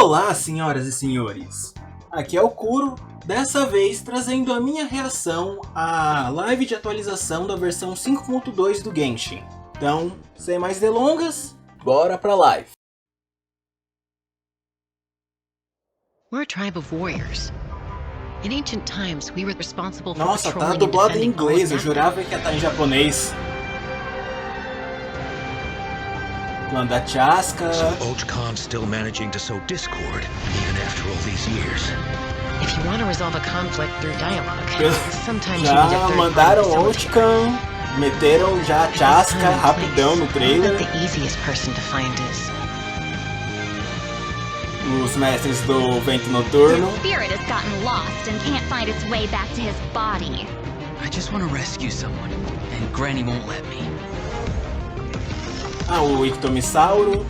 Olá, senhoras e senhores! Aqui é o Kuro, dessa vez trazendo a minha reação à live de atualização da versão 5.2 do Genshin. Então, sem mais delongas, bora pra live! We're a tribe of warriors. In ancient times, we were responsible for Nossa, tá patrolling and dublado em defending all inglês, eu of jurava que ia estar em japonês. Clã da Chasca. So Khan still managing to sow discord even after all these years. If you want to resolve a conflict through dialogue, sometimes you need Já a third mandaram party Khan, meteram já a Chasca rapidão no trailer. The easiest person to find is Os mestres do vento noturno. His spirit has gotten lost and can't find its way back to his body. I just want to rescue someone, and Granny won't let me. Ah, o Ictomissauro.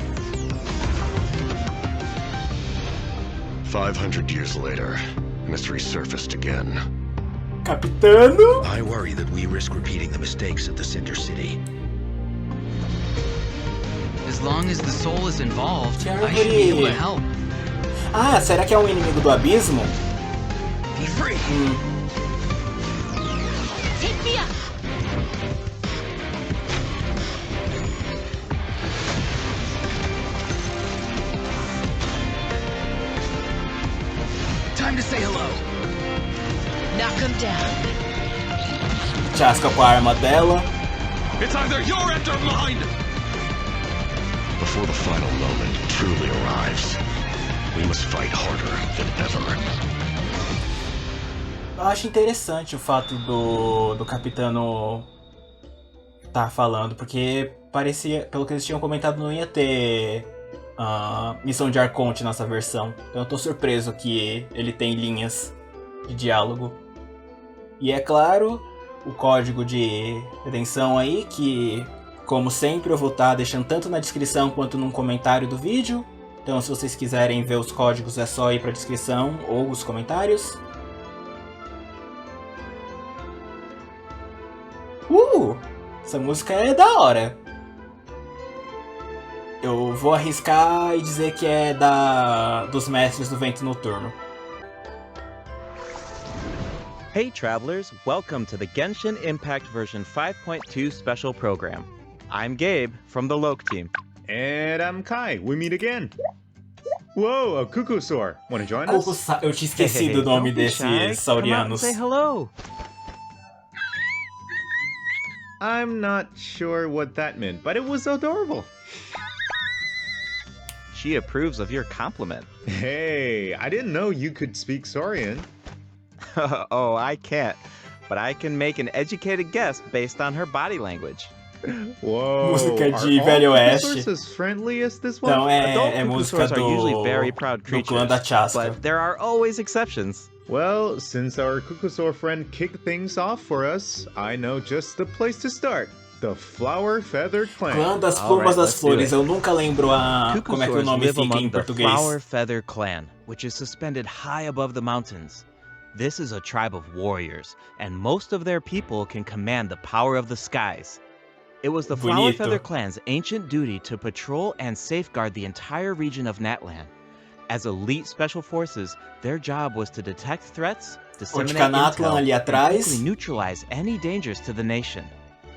500 years later, mystery surfaced again. Capitano. I worry that we risk repeating the mistakes of the Cinder City. As long as the soul is involved, I should be able to help. Ah, será que é um inimigo do abismo? Be free. Take me up! Time to say hello. knock them down. Chasca com a arma dela. It's either your end or mine! Before the final moment truly arrives, we must fight harder than ever. Eu acho interessante o fato do Capitano tá falando, porque parecia, pelo que eles tinham comentado, não ia ter missão de Arconte nessa versão. Então eu tô surpreso que ele tem linhas de diálogo. E é claro, o código de redenção aí, que como sempre eu vou estar deixando tanto na descrição quanto num comentário do vídeo. Então se vocês quiserem ver os códigos é só ir pra descrição ou os comentários. Essa música é da hora. Eu vou arriscar e dizer que é dos mestres do vento noturno. Hey travelers, welcome to the Genshin Impact version 5.2 special program. I'm Gabe from the Loke team. And I'm Kai. We meet again. Whoa, a Cuckoosaur. Wanna join us? Eu tinha esquecido o nome Don't be shy. desses Come out and saurianos. say hello. I'm not sure what that meant, but it was adorable. She approves of your compliment. Hey, I didn't know you could speak Saurian. Oh, I can't, but I can make an educated guess based on her body language. Whoa, Música are de all Velho Oeste. Cuckoosaurs as friendly as this one? Então Adult é música Cuckoosaurs are usually very do proud clã creatures, da Chasca. but there are always exceptions. Well, since our Cuckoosaur friend kicked things off for us, I know just the place to start. The Flower Feather Clan. Clã das Alright, plumas das let's do flores. it. Eu nunca lembro como é que o Cuckoosaurs nome live fica em among the português. Flower Feather Clan, which is suspended high above the mountains. This is a tribe of warriors, and most of their people can command the power of the skies. It was the Flower Bonito. Feather Clan's ancient duty to patrol and safeguard the entire region of Natlan. As elite special forces, their job was to detect threats, disseminate Natlan intel, ali and atrás. quickly neutralize any dangers to the nation.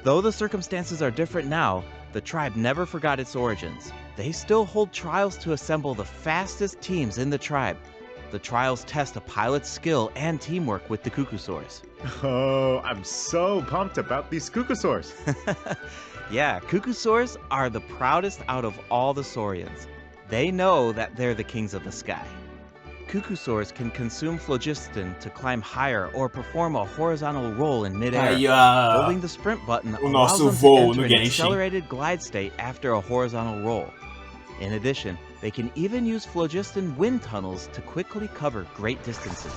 Though the circumstances are different now, the tribe never forgot its origins. They still hold trials to assemble the fastest teams in the tribe. The trials test a pilot's skill and teamwork with the Cuckoosaurs. Oh, I'm so pumped about these Cuckoosaurs. Yeah, Cuckoosaurs are the proudest out of all the Saurians. They know that they're the kings of the sky. Cuckoosaurs can consume phlogiston to climb higher or perform a horizontal roll in midair. Aí Holding the sprint button o allows nosso them to voo enter no an Genshin. accelerated glide state after a horizontal roll. In addition, they can even use phlogiston wind tunnels to quickly cover great distances.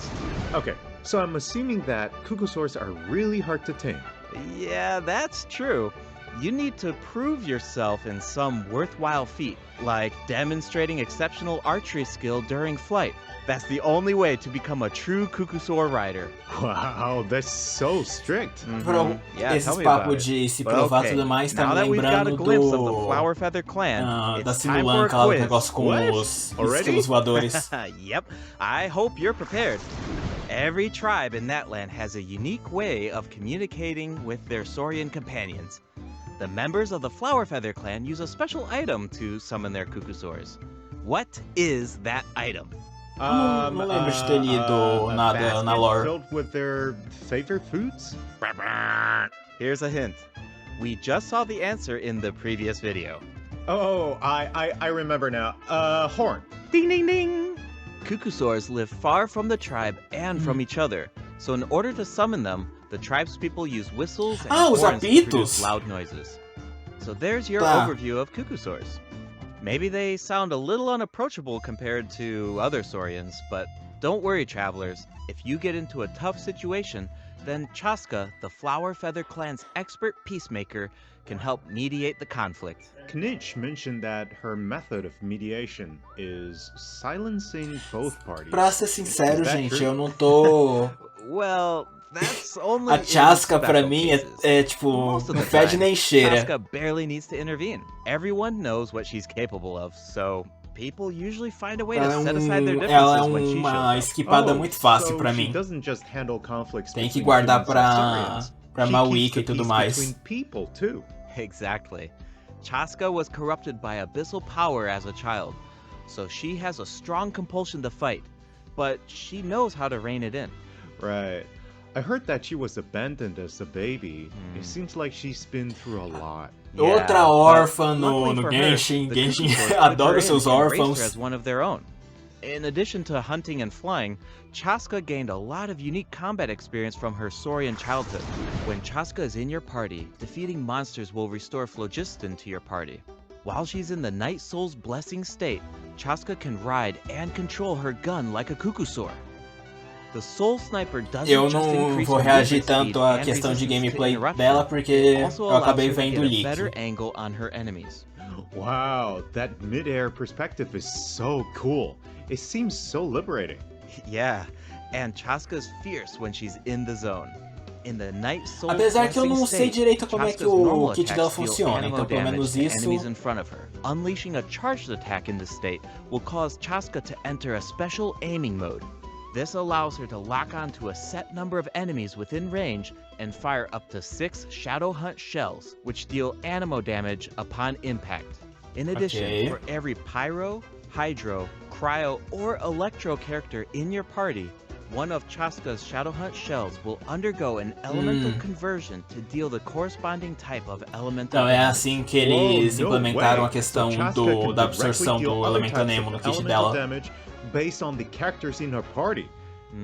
Okay, so I'm assuming that Cuckoosaurs are really hard to tame. Yeah, that's true. You need to prove yourself in some worthwhile feat, like demonstrating exceptional archery skill during flight. That's the only way to become a true Kukusor rider. Wow, that's so strict. Yeah, Esses tell me about papos it. de se But provar okay, tudo mais tá now me that we've got a lembrando glimpse of the do Flower Feather Clan, da it's time for Simulan, a aquela quiz. negócio com What? os Already? esquilos voadores. Yep, I hope you're prepared. Every tribe in Natlan has a unique way of communicating with their Saurian companions. The members of the Flower Feather Clan use a special item to summon their Kukusors. What is that item? Não lembro de ter lido A nada basket na lore. filled with their favorite foods? Here's a hint. We just saw the answer in the previous video. Oh, I remember now. Horn. Ding ding ding! Kukusors live far from the tribe and from each other, so in order to summon them, the tribespeople use whistles and os horns to apitos! produce loud noises. So there's your Tá. overview of Kukusors. Maybe they sound a little unapproachable compared to other Saurians, but don't worry, travelers. If you get into a tough situation, then Chasca, the Flower Feather Clan's expert peacemaker, can help mediate the conflict. Knitch mentioned that her method of mediation is silencing both parties. Pra ser sincero, Is that gente, true? eu não tô... Well, that's only A in Chasca pra special mim cases. é tipo, Most of não the fede time, nem cheira. Chasca barely needs to intervene. Everyone knows what she's capable of, so people usually find a way to Ela set aside their ela differences when she uma shows up. esquipada muito fácil so pra she mim. doesn't just handle conflicts Tem que between guardar humans and pra Saurians. She Mawika keeps the e tudo peace mais. between people too. Exactly. Chasca was corrupted by abyssal power as a child, so she has a strong compulsion to fight, but she knows how to rein it in. Right. I heard that she was abandoned as a baby. It seems like she's been through a lot. Outra but órfã luckily no for her, Genshin. the Genshin Kukusors took adora her os seus in and raised her órfãos. as one of their own. In addition to hunting and flying, Chasca gained a lot of unique combat experience from her Saurian childhood. When Chasca is in your party, defeating monsters will restore phlogiston to your party. While she's in the Night Soul's Blessing state, Chasca can ride and control her gun like a Kukusor. The Soul Sniper doesn't Eu just não increase vou her reagir movement speed tanto à and questão de resistance to gameplay interruption. dela porque It also eu allows acabei her to vendo get o a leak. better angle on her enemies. Wow, that mid-air perspective is so cool. It seems so liberating. Yeah, and Chasca's fierce when she's in the zone. In the Night Soul Apesar que eu Blessing não sei state, direito como é que Chasca's normal o kit dela attacks deal funciona, animo então pelo damage menos to isso... enemies in front of her. Unleashing a charged attack in this state will cause Chasca to enter a special aiming mode. This allows her to lock onto a set number of enemies within range and fire up to 6 Shadow Hunt shells, which deal animo damage upon impact. In addition, Okay. for every Pyro, Hydro, Cryo, or Electro character in your party, one of Chasca's Shadow Hunt shells will undergo an elemental conversion to deal the corresponding type of elemental Então é damage. assim que eles Whoa, no implementaram way. a questão So Chasca can da directly absorção deal do other Elemental types Nemo of no kit elemental dela. damage based on the characters in her party.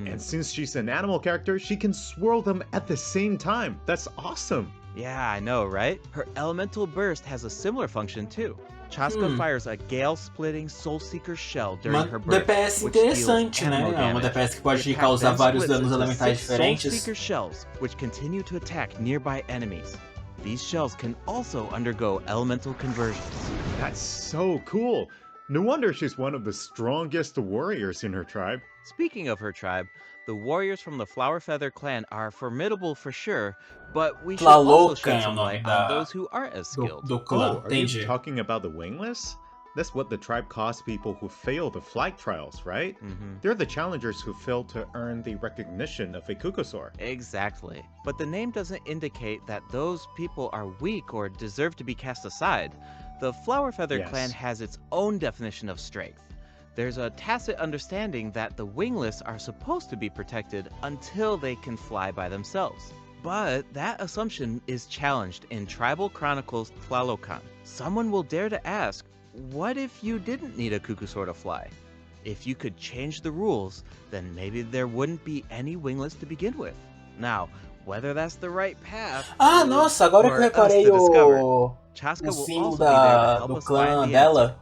And since she's an animal character, she can swirl them at the same time. That's awesome. Yeah, I know, right? Her elemental burst has a similar function too. Chasca fires a gale-splitting Soul Seeker shell during Uma her burst, DPS which deals interessante, né? animo É uma damage. DPS que pode The attack causar then vários splits danos into elementais 6 Soul diferentes. Seeker shells, which continue to attack nearby enemies. These shells can also undergo elemental conversions. That's so cool. No wonder she's one of the strongest warriors in her tribe. Speaking of her tribe, the warriors from the Flower Feather clan are formidable for sure, but we should La also Louca shed é o some nome light da- on those who aren't as skilled. do clã, are you entendi. talking about the wingless? That's what the tribe calls people who fail the flight trials, right? They're the challengers who fail to earn the recognition of a Kukusor. Exactly. But the name doesn't indicate that those people are weak or deserve to be cast aside. The Flower Feather Yes. clan has its own definition of strength. There's a tacit understanding that the wingless are supposed to be protected until they can fly by themselves. But that assumption is challenged in Tribal Chronicles Tlalocan. Someone will dare to ask, what if you didn't need a Kukusor to fly? If you could change the rules, then maybe there wouldn't be any wingless to begin with. Now, whether that's the right path... Ah, is nossa, agora que eu for us reparei to discover. o Chasca will símbolo also be there to help do us find clã the dela. answer.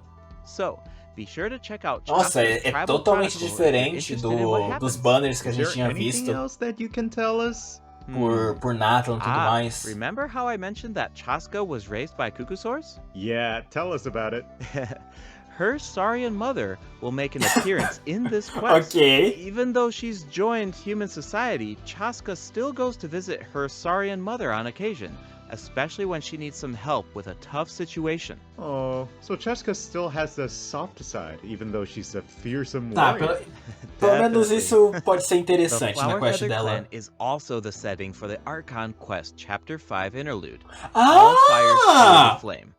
So, be sure to check out Nossa, Chasca's é Tribal totalmente Chronicle if you're diferente interested in what dos happens. banners que a Is gente there tinha anything visto. else that you can tell us? por natlan e tudo mais. Remember how I mentioned that Chasca was raised by cuckosaurs? Yeah, tell us about it. Her Saurian mother will make an appearance in this quest. Ok. Even though she's joined human society, Chasca still goes to visit her Saurian mother on occasion, especially when she needs some help with a tough situation. Oh, so Chasca still has a soft side, even though she's a fearsome Tá, warrior. pelo menos isso pode ser The interessante na Flower quest Feather dela. Clan is also the setting for the Archon Quest Chapter 5 interlude. All fires Ah! the flame.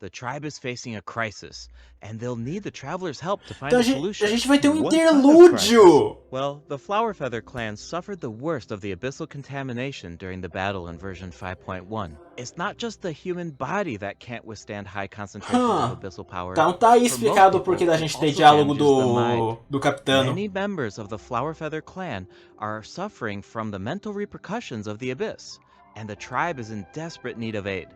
The tribe is facing a crisis, and they'll need the traveler's help to find Então a a solution. gente vai ter um What kind of interlúdio! Well, the Flower Feather clan suffered the worst of the abyssal contamination during the battle in version 5.1. It's not just the human body that can't withstand high concentrations of abyssal power. Então tá aí For explicado most o porquê people, da gente it ter also diálogo damages the mind. do capitano. Many members of the Flower Feather clan are suffering from the mental repercussions of the abyss, and the tribe is in desperate need of aid.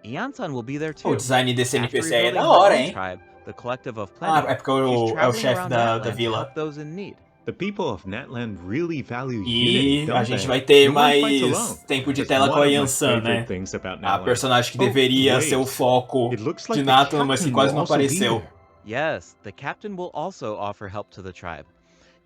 Iansan will be there too. O design desse After NPC aí é rebuilding da her hora, own hein? tribe, the Collective of Ah, Plenty, é porque she's é o traveling chefe around da Natlan to vila. help those in need. The people of Natlan really value E unity, a don't gente they? vai ter No one fights mais alone. tempo de That's tela com one a of my Yansan, favorite né? things about A Natlan. personagem que Oh, deveria wait. ser o foco It looks like de the Natlan, mas que captain quase will não also be apareceu. there. Yes, the captain will also offer help to the tribe.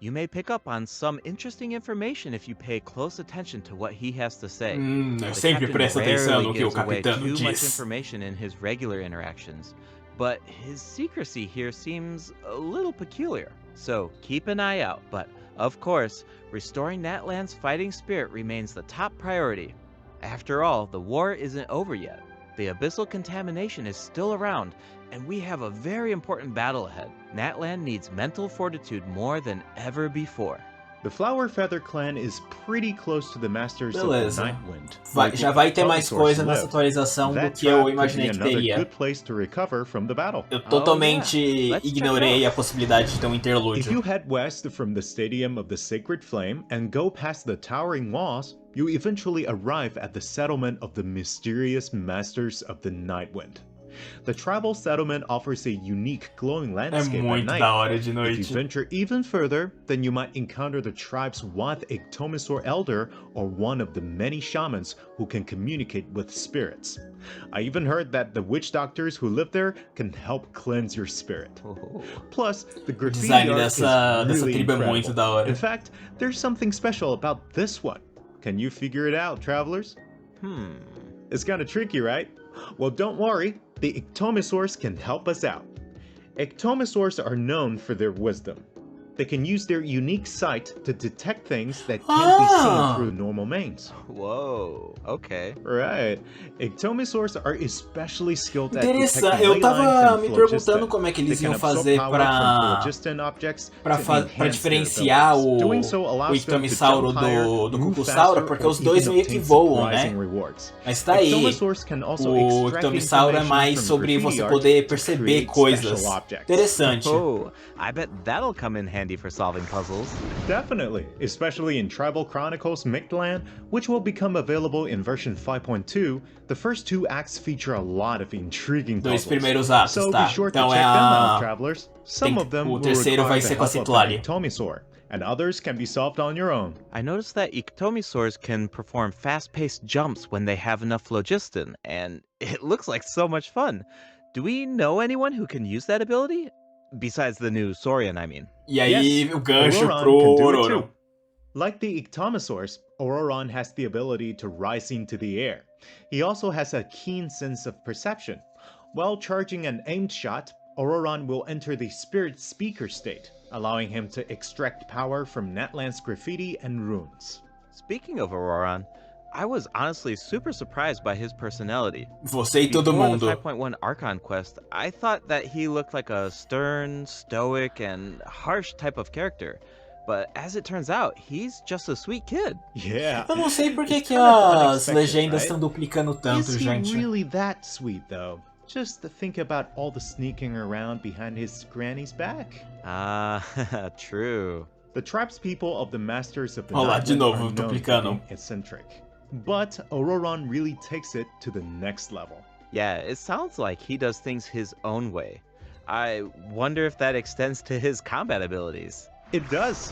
You may pick up on some interesting information if you pay close attention to what he has to say. Eu The sempre captain presto atenção rarely no que o gives away capitano too much diz. information in his regular interactions, but his secrecy here seems a little peculiar. So keep an eye out, but of course, restoring Natlan's fighting spirit remains the top priority. After all, the war isn't over yet. The abyssal contamination is still around, and we have a very important battle ahead. Natlan needs mental fortitude more than ever before. The Flower Feather clan is pretty close to the masters of the Beleza. Nightwind. Já vai ter mais coisa nessa live. atualização do That que eu trap could imaginei be que another teria. good place to recover from the battle. Eu totalmente yeah. Let's check ignorei it a possibilidade de ter um If interlúdio. you head west from the Stadium of the Sacred Flame and go past the towering walls, you eventually arrive at the settlement of the mysterious Masters of the Nightwind. The tribal settlement offers a unique glowing É landscape at muito night. da hora de If you noite. venture even further, then you might encounter the tribe's one Ictomisaur elder or one of the many shamans who can communicate with spirits. I even heard that the witch doctors who live there can help cleanse your spirit. Plus, the graffiti design art dessa is really tribo é incredible. muito da hora. In fact, there's something special about this one. Can you figure it out, travelers? It's kind of tricky, right? Well, don't worry. The Ictomisaurs can help us out. Ictomisaurs are known for their wisdom. They can use their unique sight to detect things that can't be seen through normal means. Whoa, okay. Right. Ictomisaurs are especially skilled at Interessante. detecting Eu ley tava lines me and perguntando phlogiston. como é que They eles can iam absorb fazer power pra from phlogiston objects to enhance their diferenciar abilities. Doing o so allows them to Ictomisauro jump higher, do move Cucussauro, faster, porque or os dois even meio que obtain voam, né? surprising rewards. Mas tá aí. Ictomisaurs can also O extract Ictomisauro é mais information sobre from você graffiti poder art to perceber create coisas. special objects. Interessante. Oh, I bet that'll come in handy for solving puzzles. Definitely, especially in Tribal Chronicles Mictlan, which will become available in version 5.2. The first two acts feature a lot of intriguing Dois puzzles. primeiros atos, So tá? be sure Então to é check them a... out, travelers. Some of them o will terceiro vai require ser the com a help of Citlali. an Ictomisaur, and others can be solved on your own. I noticed that Ictomisaurs can perform fast-paced jumps when they have enough phlogiston, and it looks like so much fun. Do we know anyone who can use that ability? Besides the new Saurian, I mean. E aí Yes, o gancho Ororon pro can do it Ororon. too. Like the Ictomisaurs, Ororon has the ability to rise into the air. He also has a keen sense of perception. While charging an aimed shot, Ororon will enter the Spirit Speaker state, allowing him to extract power from Natlan's graffiti and runes. Speaking of Ororon, I was honestly super surprised by his personality. Você e todo Before mundo. the 5.1 Archon quest, I thought that he looked like a stern, stoic, and harsh type of character. But as it turns out, he's just a sweet kid. Yeah. Eu não sei por que It's que kind of as unexpected, legendas right? estão duplicando tanto, Is he gente. really that sweet, though? Just to think about all the sneaking around behind his granny's back. Ah, true. The tribe's people of the Masters of the Olha lá, de Nightwind novo, are known for duplicando. being eccentric. But Ororon really takes it to the next level. Yeah, it sounds like he does things his own way. I wonder if that extends to his combat abilities. It does.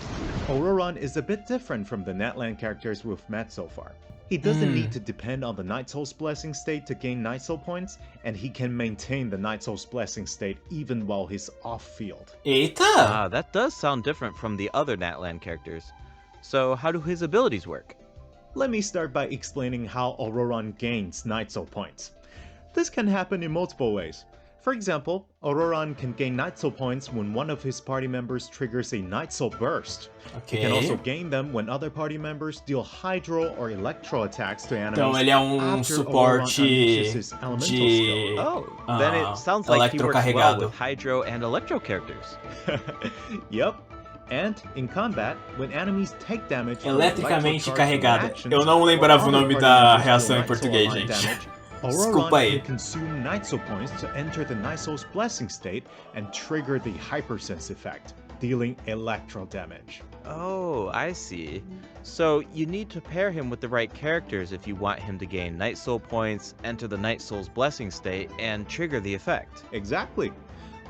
Ororon is a bit different from the Natlan characters we've met so far. He doesn't need to depend on the Night Soul's Blessing state to gain Night Soul points, and he can maintain the Night Soul's Blessing state even while he's off-field. Eita! That does sound different from the other Natlan characters. So how do his abilities work? Let me start by explaining how Ororon gains Night Soul points. This can happen in multiple ways. For example, Ororon can gain Night Soul points when one of his party members triggers a Night Soul burst. He can also gain them when other party members deal Hydro or Electro attacks to enemies. Então ele é suporte de then it sounds like he works well with Hydro and Electro characters. Yep. And in combat, when enemies take damage eletricamente carregado. Eu não lembrava o nome da reação em português, gente. Desculpa aí. Can consume Night Soul points to enter the Night Soul's Blessing state and trigger the Hypersense effect, dealing electro damage. Oh, I see. So you need to pair him with the right characters if you want him to gain Night Soul points, enter the Night Soul's Blessing state, and trigger the effect. Exactly.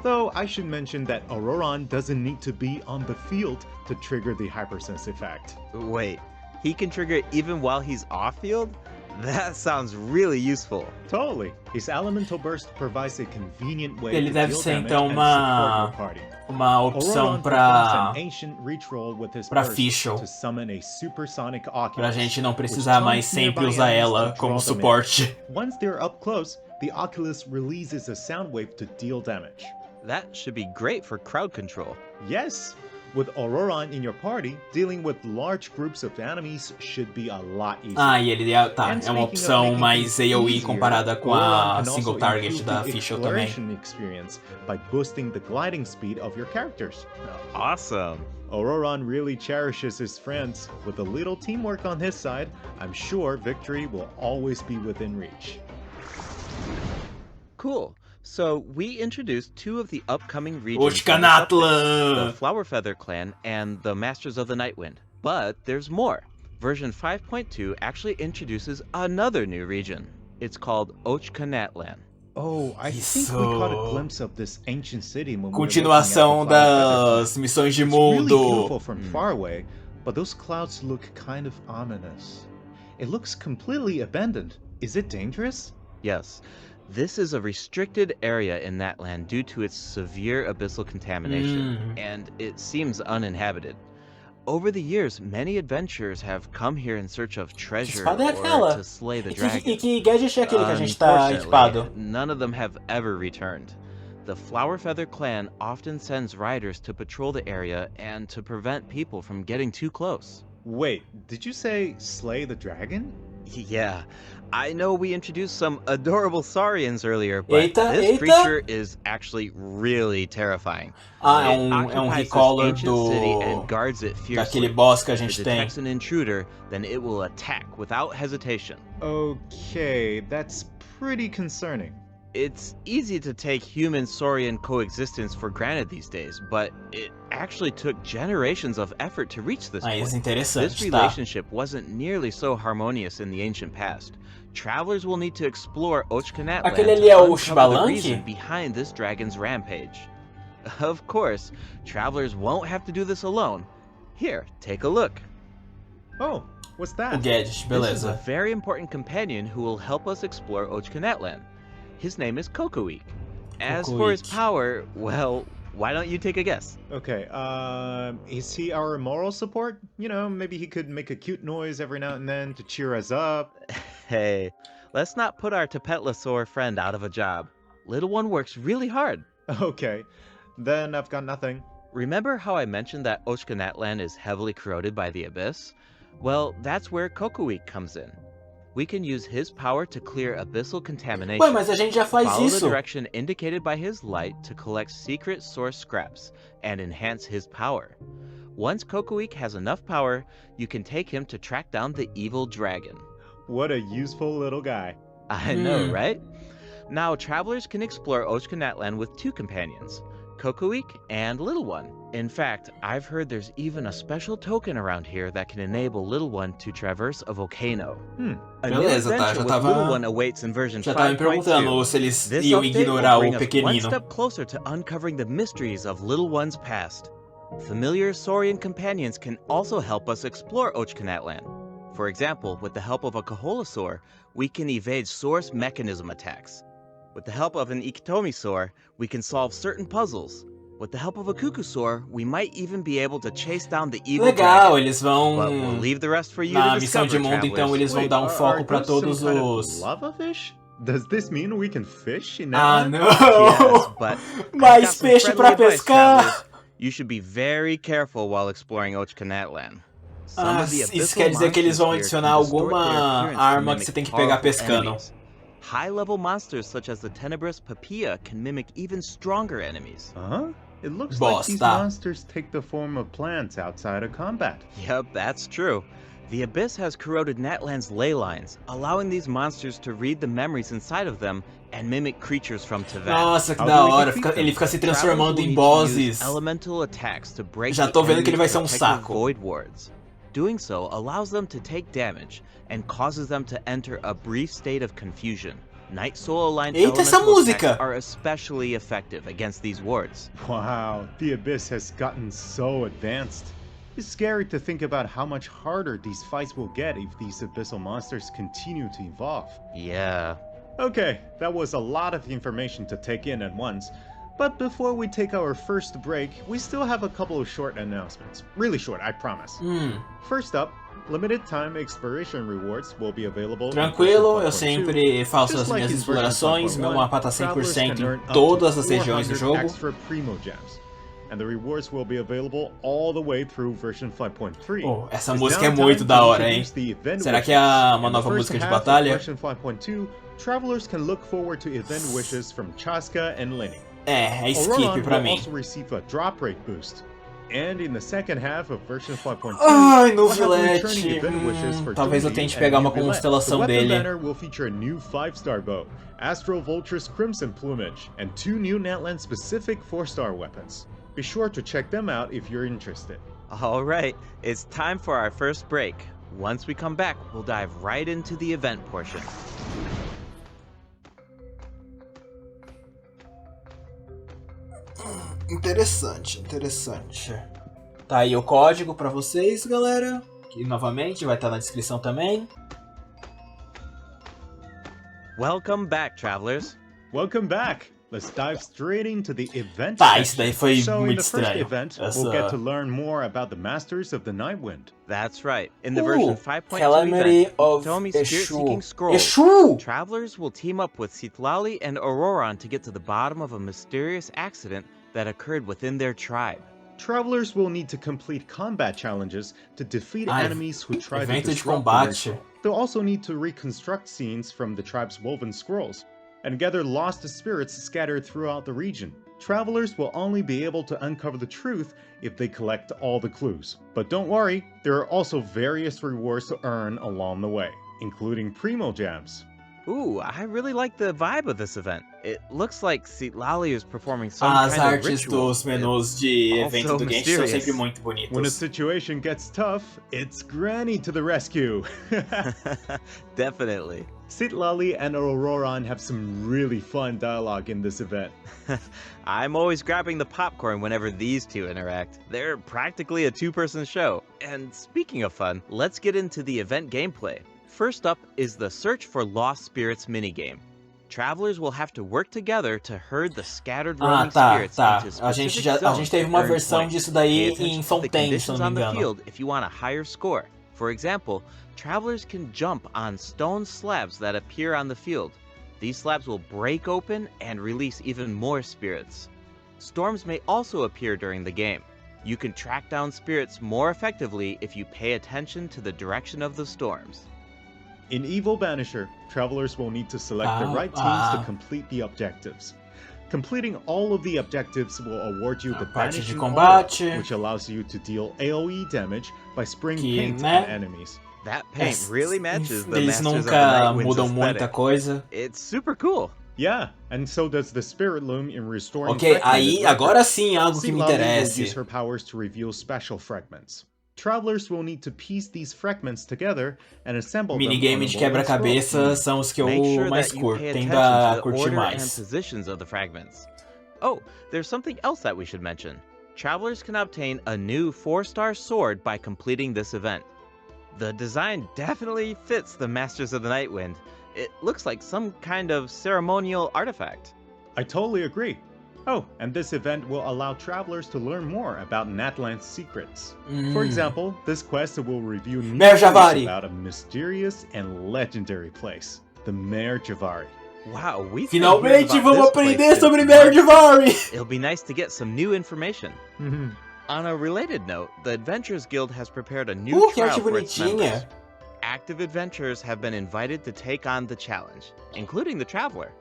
Though I should mention that Ororon doesn't need to be on the field to trigger the Hypersense effect. Wait, he can trigger it even while he's off-field? That sounds really useful. Totally. His Elemental Burst provides a convenient way Ele to deve deal ser damage então and support your party. uma opção Ororon performs pra an ancient reach roll with his pra burst Fischl, to summon a supersonic Oculus, pra gente não precisar mais sempre usar ela como suporte. Once they're up close, the Oculus releases a sound wave to deal damage. That should be great for crowd control. Yes! With Ororon in your party, dealing with large groups of enemies should be a lot easier. E ele é uma opção mais AoE comparada com a single target da Fischl também. Experience by boosting the gliding speed of your characters. Awesome! Ororon really cherishes his friends. With a little teamwork on his side, I'm sure victory will always be within reach. Cool. So we introduced two of the upcoming regions, Natlan! the Flower Feather Clan and the Masters of the Nightwind. But there's more. Version 5.2 actually introduces another new region. It's called Natlan. Oh, I think we caught a glimpse of this ancient city when Continuação das missões de mundo. It's really beautiful from far away, but those clouds look kind of ominous. It looks completely abandoned. Is it dangerous? Yes. This is a restricted area in that land due to its severe abyssal contamination, and it seems uninhabited. Over the years, many adventurers have come here in search of treasure or to slay the dragon. Unfortunately, none of them have ever returned. The Flower Feather clan often sends riders to patrol the area and to prevent people from getting too close. Wait, did you say slay the dragon? Yeah, I know we introduced some adorable Saurians earlier, but this creature is actually really terrifying. É recaller daquele boss que a gente tem. If it detects an intruder, then it will attack without hesitation. Okay, that's pretty concerning. It's easy to take human-Saurian coexistence for granted these days, but it actually took generations of effort to reach this point. This relationship wasn't nearly so harmonious in the ancient past. Travelers will need to explore Natlan to uncover the reason behind this dragon's rampage. Of course, travelers won't have to do this alone. Here, take a look. Oh, what's that? This is a very important companion who will help us explore Natlan. His name is Kokoik. As for his power, well, why don't you take a guess? Okay, is he our moral support? You know, maybe he could make a cute noise every now and then to cheer us up. Hey, let's not put our Tapetlosaur friend out of a job. Little one works really hard. Okay, then I've got nothing. Remember how I mentioned that Natlan is heavily corroded by the abyss? Well, that's where Kokoik comes in. We can use his power to clear abyssal contamination. Ué, mas a gente já faz Follow isso. the direction indicated by his light to collect secret source scraps and enhance his power. Once Kokoik has enough power, you can take him to track down the evil dragon. What a useful little guy. I know, right? Now, travelers can explore Natlan with two companions, Kokoik and Little One. In fact, I've heard there's even a special token around here that can enable Little One to traverse a volcano. A new adventure with Little One awaits in version 5.2. This update will bring us one step closer to uncovering the mysteries of Little One's past. Familiar Saurian companions can also help us explore Natlan. For example, with the help of a Kaholasaur, we can evade source mechanism attacks. With the help of an Ikitomisaur, we can solve certain puzzles. With the help of a Kukusaur, we might even be able to chase down the evil Legal, dragon. eles vão... But we'll leave the rest for you Na to missão de discover, mundo, então, travelers. eles vão dar foco pra todos some kind os... of lava fish? Does this mean we can fish in Ah, Natlan? não! Yes, but Mais I've got some peixe friendly pra advice, pescar! travelers. You should be very careful while exploring Natlan. Ah, isso quer dizer que eles vão adicionar alguma arma que você tem que pegar pescando. High-level monsters such as the tenebrous Papilla can mimic even stronger enemies. Huh? It looks like these monsters take the form of plants outside of combat. Yep, that's true. The Abyss has corroded Natlan's ley lines, allowing these monsters to read the memories inside of them and mimic creatures from Teyvat. Nossa, que da hora. Ele fica se transformando em bosses. Já tô vendo que ele vai ser um saco. Void wards. Doing so allows them to take damage and causes them to enter a brief state of confusion. Night Soul aligned elemental attacks are especially effective against these wards. Wow, the Abyss has gotten so advanced. It's scary to think about how much harder these fights will get if these abyssal monsters continue to evolve. Yeah. Okay, that was a lot of information to take in at once. But before we take our first break, we still have a couple of short announcements. Really short, I promise. First up, limited time exploration rewards will be available. Tranquilo, eu sempre faço as minhas explorações, meu mapa tá 100% em todas as regiões do jogo. And the rewards will be available all the way through version 5.3. Oh, essa música é muito da hora, hein? Será que é uma nova música de batalha? Version 5.2, travelers can look forward to event wishes from Chasca and Lenny. É skip pra mim. Also receive a drop rate boost. And in the second half of version 5.2, ai, no Vilete. Talvez eu tente pegar uma constelação dele. The banner will feature a new 5-star bow, Astral Vulture's Crimson Plumage, and 2 new Natlan specific 4-star weapons. Be sure to check them out if you're interested. Alright, it's time for our first break. Once we come back, we'll dive right into the event portion. Interessante. Tá aí o código pra vocês, galera. Que novamente vai estar na descrição também. Welcome back, travelers. Welcome back. Let's dive straight into the event. Tá, isso daí foi so muito in the first estranho. event, we'll get to learn more about the Masters of the Nightwind. That's right. In the version 5.2 Calamity event, of Tomi's Spirit-Seeking Scroll, Eshu! travelers will team up with Citlali and Ororon to get to the bottom of a mysterious accident that occurred within their tribe. Travelers will need to complete combat challenges to defeat enemies who try to disrupt the ritual. They'll also need to reconstruct scenes from the tribe's woven scrolls and gather lost spirits scattered throughout the region. Travelers will only be able to uncover the truth if they collect all the clues. But don't worry, there are also various rewards to earn along the way, including Primo Gems. Ooh, I really like the vibe of this event. It looks like Citlali is performing some kind of ritual. As artes dos menus de evento do Genshin são sempre muito bonitos. When a situation gets tough, it's Granny to the rescue. Definitely. Citlali and Ororon have some really fun dialogue in this event. I'm always grabbing the popcorn whenever these two interact. They're practically a two-person show. And speaking of fun, let's get into the event gameplay. First up is the Search for Lost Spirits minigame. Travelers will have to work together to herd the scattered roaming spirits into specific zones. A gente teve uma versão disso daí em Fontaine, se não me engano. If you want a higher score. For example, travelers can jump on stone slabs that appear on the field. These slabs will break open and release even more spirits. Storms may also appear during the game. You can track down spirits more effectively if you pay attention to the direction of the storms. In Evil Banisher, travelers will need to select the right teams to complete the objectives. Completing all of the objectives will award you the Banishing Aura, which allows you to deal AoE damage by spraying paint on enemies. That paint really matches the Eles Masters nunca of the mudam Nightwind's muita aesthetic. coisa. It's super cool. Yeah, and so does the Spirit Loom in restoring Ok, aí agora sim algo que me Citlali will interessa. use her powers to reveal special fragments. Travelers will need to piece these fragments together and assemble them. Minigame de quebra-cabeça são os que eu mais curto, tendo a curtir mais. And positions of the fragments. Oh, there's something else that we should mention. travelers can obtain a new 4-star sword by completing this event. The design definitely fits the Masters of the Nightwind. It looks like some kind of ceremonial artifact. I totally agree. Oh, and this event will allow travelers to learn more about Natlan's secrets. For example, this quest will review new news about a mysterious and legendary place, the Mare Javari. Wow, Finalmente vamos aprender sobre Mare Javari! It'll be nice to get some new information. On a related note, the Adventurers Guild has prepared a new trial for its members. Active adventurers have been invited to take on the challenge, including the Traveler.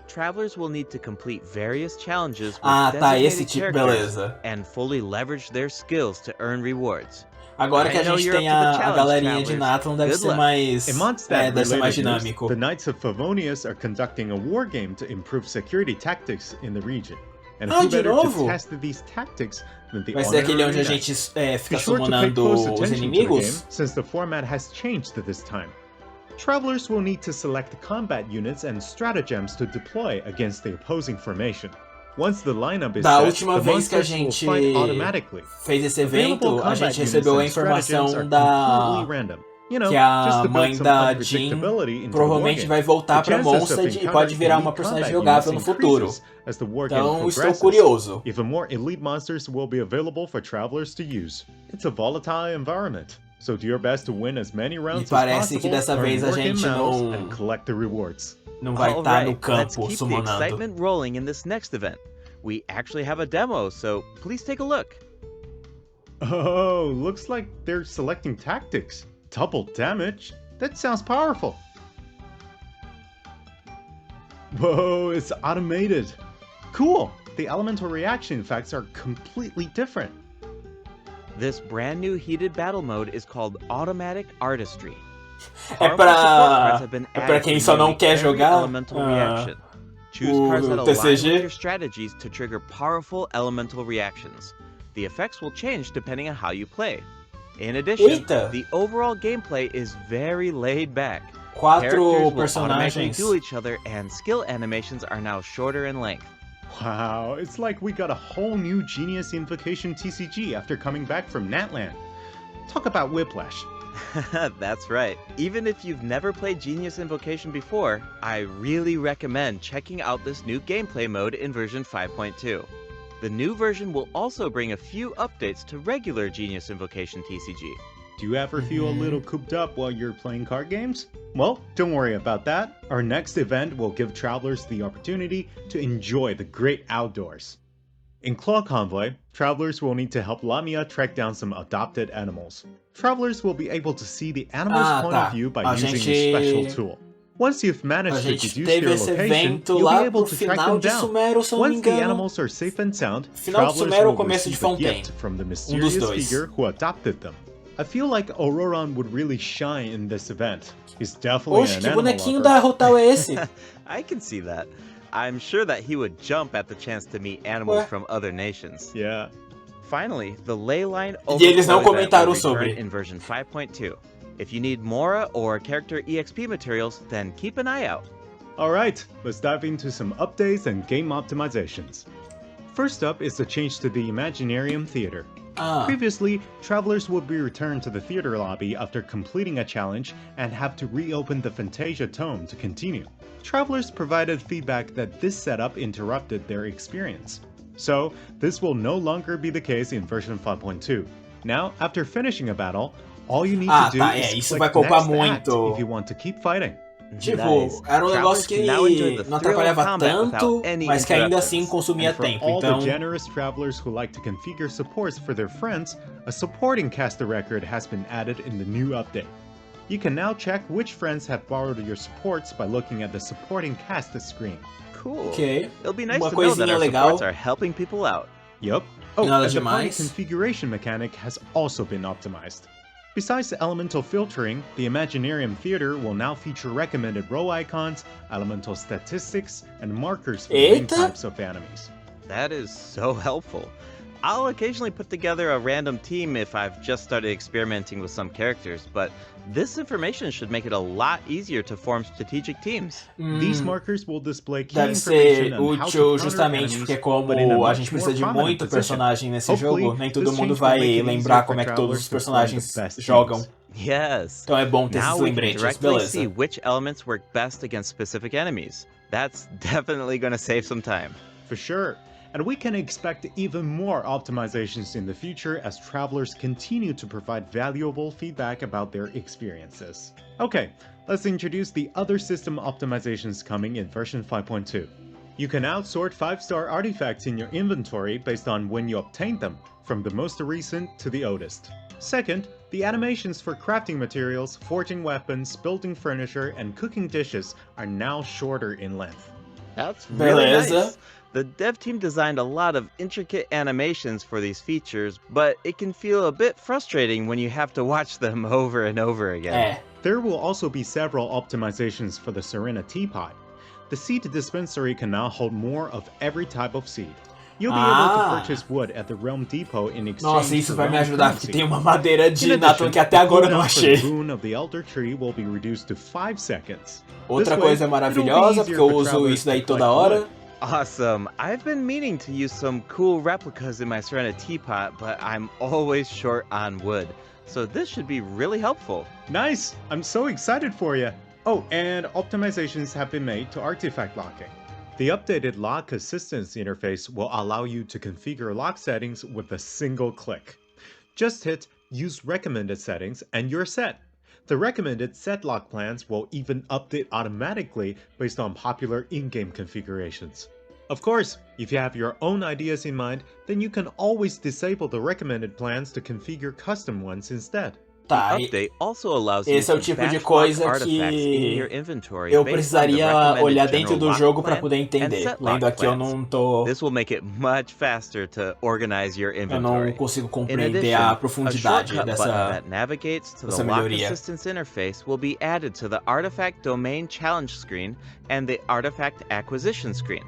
Travelers will need to complete various challenges with designated characters and fully leverage their skills to earn rewards. Agora que a gente tem a galerinha de Natlan, deve ser mais, deve ser mais dinâmico. The Knights of Favonius are conducting a war game to improve security tactics in the region. And who better to test these tactics than the Vai ser aquele onde a gente fica summonando os inimigos? Since the format has changed this time. Travelers will need to select combat units and stratagems to deploy against the opposing formation. Once the lineup is Da set, última the vez que a monsters will gente fight automatically. fez esse evento, a gente recebeu a informação random. You know, que a just to build mãe some da Jean unpredictability into provavelmente the vai voltar The pra chances of Mondstadt e encountering pode virar uma elite personagem combat jogável no units futuro. increases as the war game Então estou progresses. curioso. Even more elite monsters will be available for travelers to use. It's a volatile environment, so do your best to win as many rounds as parece que possible, dessa vez a earn war game gente medals, não- and collect the rewards. Não vai estar no let's campo keep the summonando. excitement rolling in this next event. We actually have a demo, so please take a look. Oh, looks like they're selecting tactics. Double damage? That sounds powerful. Whoa, it's automated. Cool! The elemental reaction effects are completely different. This brand new heated battle mode is called Automatic Artistry. É pra quem só não quer jogar elemental reaction. Choose cards that align with your strategies to trigger powerful elemental reactions. The effects will change depending on how you play. In addition, the overall gameplay is very laid back. Characters will automatically duel each other, and skill animations are now shorter in length. Wow, it's like we got a whole new Genius Invocation TCG after coming back from Natlan. Talk about whiplash. That's right. Even if you've never played Genius Invocation before, I really recommend checking out this new gameplay mode in version 5.2. The new version will also bring a few updates to regular Genius Invocation TCG. Do you ever feel a little cooped up while you're playing card games? Well, don't worry about that. Our next event will give travelers the opportunity to enjoy the great outdoors. In Claw Convoy, travelers will need to help Lamia track down some adopted animals. Travelers will be able to see the animal's point of view by using a special tool. Once you've managed to deduce their location, you'll be able to track them down. Once the animals are safe and sound, travelers will receive a gift from the mysterious figure who adopted them. I feel like Ororon would really shine in this event. He's definitely an animal bonequinho lover. da Rotal é esse? I can see that. I'm sure that he would jump at the chance to meet animals from other nations. Yeah. Finally, the Leyline E eles não Overflow event comentaram will sobre. return in version 5.2. If you need Mora or character EXP materials, then keep an eye out. Alright, let's dive into some updates and game optimizations. First up is the change to the Imaginarium Theater. Previously, travelers would be returned to the theater lobby after completing a challenge and have to reopen the Fantasia Tome to continue. Travelers provided feedback that this setup interrupted their experience. So, this will no longer be the case in version 5.2. Now, after finishing a battle, all you need to do is isso click vai poupar Next Act muito. if you want to keep fighting. Tipo, era um negócio que não atrapalhava tanto, mas que ainda assim consumia And for tempo. all Então, the generous travelers who like to configure supports for their friends, a supporting caster record has been added in the new update. You can now check which friends have borrowed your supports by looking at the supporting cast screen. Cool. ok. It'll be nice Uma to know that coisinha our legal. supports are helping people out. Yup. Oh, Nada and the party demais. configuration mechanic has also been optimized. Besides the elemental filtering, the Imaginarium Theater will now feature recommended row icons, elemental statistics, and markers for the main Eita. types of enemies. That is so helpful. I'll occasionally put together a random team if I've just started experimenting with some characters, but this information should make it a lot easier to form strategic teams. These markers will display key Deve information ser on how to útil counter justamente enemies, porque but in a como a much gente more precisa de prominent muito position. personagem nesse Hopefully, jogo, nem todo this mundo change will make vai it lembrar easier como é for que todos os travelers to find personagens the best jogam. teams. Yes. Então é bom ter Now esses we can lembretes, directly see beleza. which elements work best against specific enemies. That's definitely going to save some time. For sure. And we can expect even more optimizations in the future as travelers continue to provide valuable feedback about their experiences. Okay, let's introduce the other system optimizations coming in version 5.2. You can now sort 5-star artifacts in your inventory based on when you obtained them, from the most recent to the oldest. Second, the animations for crafting materials, forging weapons, building furniture, and cooking dishes are now shorter in length. That's really Beleza. nice. The dev team designed a lot of intricate animations for these features, but it can feel a bit frustrating when you have to watch them over and over again. There will also be several optimizations for the Serena teapot. The seed dispensary can now hold more of every type of seed. You'll be able to purchase wood at the Realm Depot in exchange Nossa, isso for vai me realm ajudar, currency. porque tem uma madeira In de addition, natlan que até agora eu não the cooldown for achei. the boon of the Elder Tree will be reduced to 5 seconds. Outra This way, coisa it'll be maravilhosa, porque easier eu for uso travelers isso daí to toda collect hora. wood. Awesome. I've been meaning to use some cool replicas in my Serena teapot, but I'm always short on wood. So this should be really helpful. Nice! I'm so excited for you! Oh, and optimizations have been made to artifact locking. The updated lock assistance interface will allow you to configure lock settings with a single click. Just hit Use Recommended Settings and you're set. The recommended set lock plans will even update automatically based on popular in-game configurations. Of course, if you have your own ideas in mind, then you can always disable the recommended plans to configure custom ones instead. Tá, The update also allows you esse é o to tipo de batch lock coisa artifacts in your que inventory eu based on the precisaria recommended olhar general dentro do lock jogo para plan poder and entender. set Lendo lock aqui eu plans. não tô... This will make it much faster to organize your Eu não inventory. consigo In compreender addition, a a profundidade shortcut button dessa... that navigates to the dessa lock melhoria. assistance interface will be added to the artifact domain challenge screen and the artifact acquisition screen.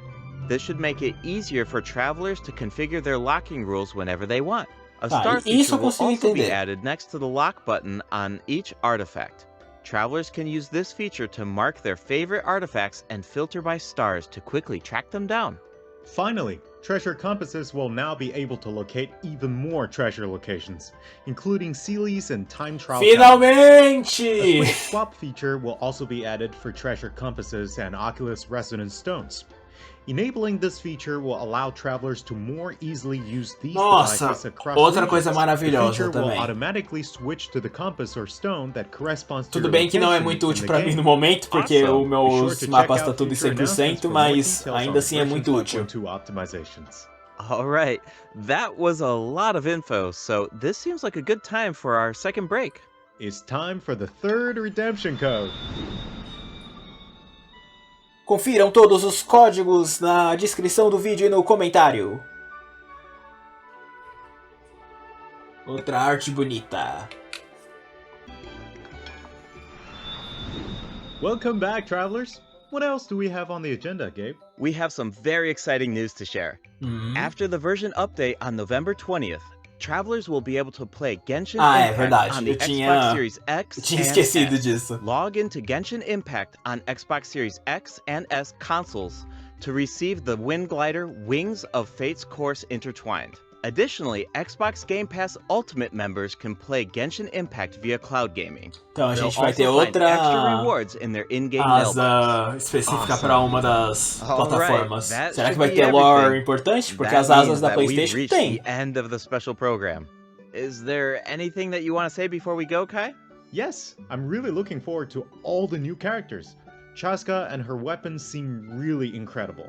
This should make it easier for travelers to configure their locking rules whenever they want. A Tá, star isso feature eu will consigo also be entender. added next to the lock button on each artifact. Travelers can use this feature to mark their favorite artifacts and filter by stars to quickly track them down. Finally, treasure compasses will now be able to locate even more treasure locations, including Sealies and time trial. A Finalmente! quick swap feature will also be added for treasure compasses and Oculus Resonance Stones. Enabling this feature will allow travelers to more easily use these Nossa, devices across outra regions. coisa maravilhosa The feature will também. automatically switch to the compass or stone that corresponds to Tudo your bem que não é location muito in útil the pra mim game. no momento, porque Awesome. os meus Be sure to check mapas out tá tudo em future announcements 100%, for more mas details ainda on assim é version muito útil. 5.2 optimizations. Alright, that was a lot of info, so this seems like a good time for our second break. It's time for the third redemption code. Confiram todos os códigos na descrição do vídeo e no comentário. Outra arte bonita. Welcome back, travelers. What else do we have on the agenda, Gabe? We have some very exciting news to share. After the version update on November 20th, travelers will be able to play Genshin É Impact verdade, on the eu Xbox Series X tinha and esquecido S. disso. Log into Genshin Impact on Xbox Series X and S consoles to receive the Wind Glider Wings of Fate's Course Intertwined. Additionally, Xbox Game Pass Ultimate members can play Genshin Impact via cloud gaming. Então a They'll gente vai ter also find extra outra rewards in their in-game mailbox. asa específica para uma das plataformas. that Será que should vai be ter lore everything. importante? Porque That as asas means da that we've PlayStation reached tem. the end of the special program. Is there anything that you want to say before we go, Kai? Yes, I'm really looking forward to all the new characters. Chasca and her weapons seem really incredible.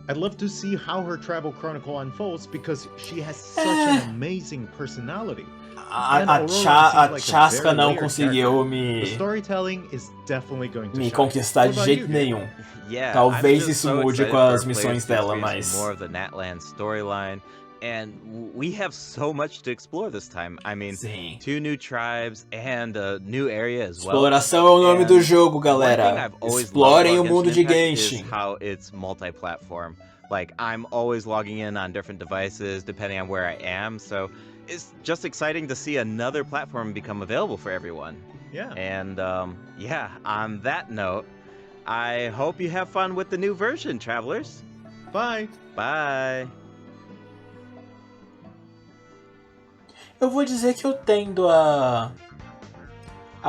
I'd love to see how her travel chronicle unfolds because she has such an amazing personality. And Ororon seems like a Chasca very não layered conseguiu character. The me storytelling is definitely going to me shine. conquistar What de about jeito you, Gabe? nenhum. Yeah, Talvez I'm just isso so mude excited com for as our players missões to dela, experience mas more of the Natlan storyline, and we have so much to explore this time. I mean, sim. 2 new tribes and a new area as well. Exploração é o nome do jogo, One thing galera. I've always Explorem o loved about mundo de Genshin Impact is Genshin. how it's multi-platform. Like, I'm always logging in on different devices depending on where I am, so it's just exciting to see another platform become available for everyone. Yeah. And yeah, on that note, I hope you have fun with the new version, travelers. Bye. Bye. Eu vou dizer que eu tendo a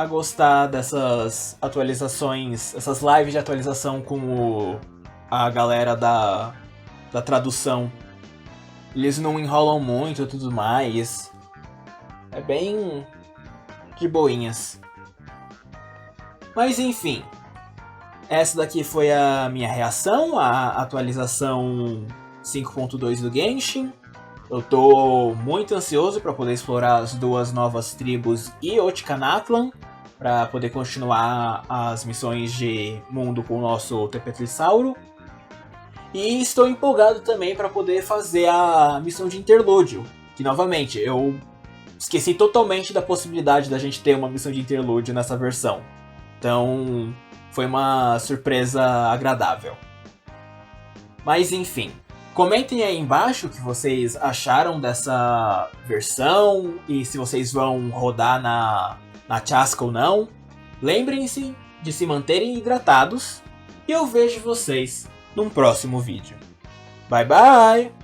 gostar dessas atualizações, essas lives de atualização com a galera da tradução. Eles não enrolam muito e tudo mais. É bem de boinhas. Mas enfim, essa daqui foi a minha reação à atualização 5.2 do Genshin. Eu tô muito ansioso para poder explorar as duas novas tribos e o natlan, para poder continuar as missões de mundo com o nosso Tepetlissauro. E estou empolgado também para poder fazer a missão de interlúdio, que novamente eu esqueci totalmente da possibilidade da gente ter uma missão de interlúdio nessa versão. Então foi uma surpresa agradável. Mas enfim, comentem aí embaixo o que vocês acharam dessa versão e se vocês vão rodar na Chasca ou não. Lembrem-se de se manterem hidratados e eu vejo vocês num próximo vídeo. Bye bye!